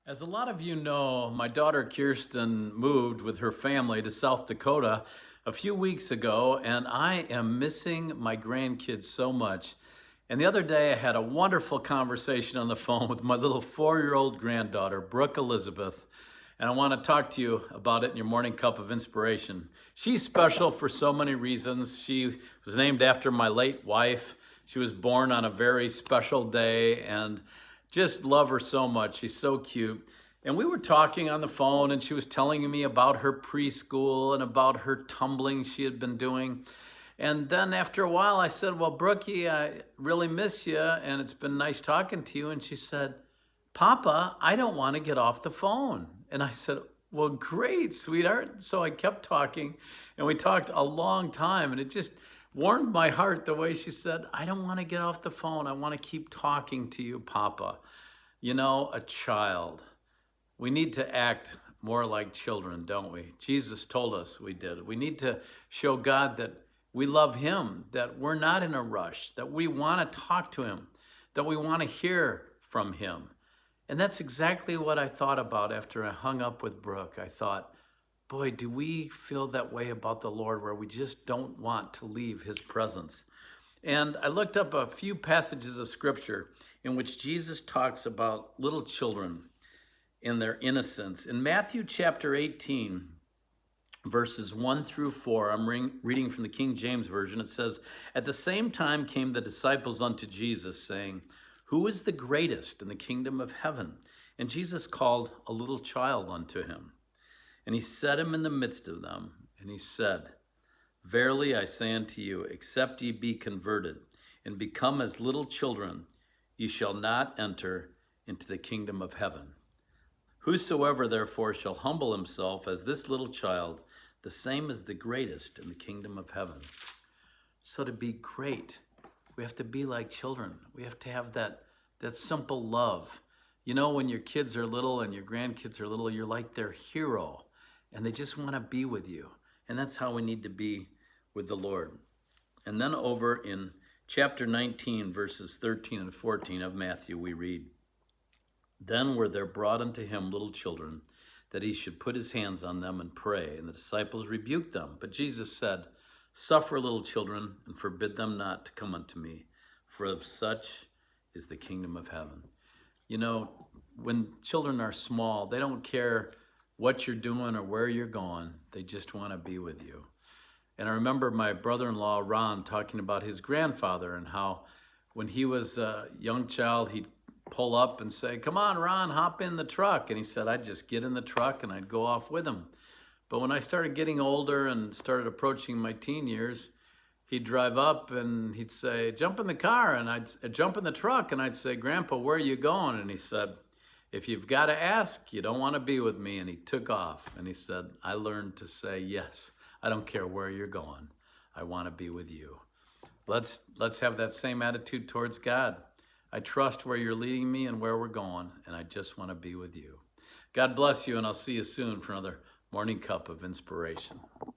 As a lot of you know, my daughter Kirsten moved with her family to South Dakota a few weeks ago, and I am missing my grandkids so much. And the other day, I had a wonderful conversation on the phone with my little 4-year-old granddaughter, Brooke Elizabeth, and I want to talk to you about it in your morning cup of inspiration. She's special for so many reasons. She was named after my late wife. She was born on a very special day, and just love her so much. She's so cute. And we were talking on the phone, and she was telling me about her preschool and about her tumbling she had been doing. And then after a while, I said, "Well, Brookie, I really miss you, and it's been nice talking to you." And she said, "Papa, I don't want to get off the phone." And I said, "Well, great, sweetheart." So I kept talking, and we talked a long time, and it just warmed my heart the way she said, "I don't want to get off the phone. I want to keep talking to you, Papa." You know, a child. We need to act more like children, don't we? Jesus told us we did. We need to show God that we love Him, that we're not in a rush, that we want to talk to Him, that we want to hear from Him. And that's exactly what I thought about after I hung up with Brooke. I thought, boy, do we feel that way about the Lord, where we just don't want to leave His presence. And I looked up a few passages of Scripture in which Jesus talks about little children in their innocence. In Matthew chapter 18, verses 1 through 4, I'm reading from the King James Version. It says, "At the same time came the disciples unto Jesus, saying, Who is the greatest in the kingdom of heaven? And Jesus called a little child unto him. And he set him in the midst of them, and he said, Verily I say unto you, except ye be converted, and become as little children, ye shall not enter into the kingdom of heaven. Whosoever therefore shall humble himself as this little child, the same is the greatest in the kingdom of heaven." So to be great, we have to be like children. We have to have that simple love. You know, when your kids are little and your grandkids are little, you're like their hero, and they just want to be with you. And that's how we need to be with the Lord. And then over in chapter 19, verses 13 and 14 of Matthew, we read, "Then were there brought unto him little children, that he should put his hands on them and pray. And the disciples rebuked them. But Jesus said, Suffer little children, and forbid them not to come unto me, for of such is the kingdom of heaven." You know, when children are small, they don't care what you're doing or where you're going. They just want to be with you. And I remember my brother-in-law, Ron, talking about his grandfather and how when he was a young child, he'd pull up and say, "Come on, Ron, hop in the truck." And he said, I'd just get in the truck and I'd go off with him. But when I started getting older and started approaching my teen years, he'd drive up and he'd say, "Jump in the car." And I'd jump in the truck and I'd say, "Grandpa, where are you going?" And he said, "If you've got to ask, you don't want to be with me." And he took off. And he said, "I learned to say yes. I don't care where you're going. I want to be with you." Let's have that same attitude towards God. I trust where you're leading me and where we're going, and I just want to be with you. God bless you, and I'll see you soon for another morning cup of inspiration.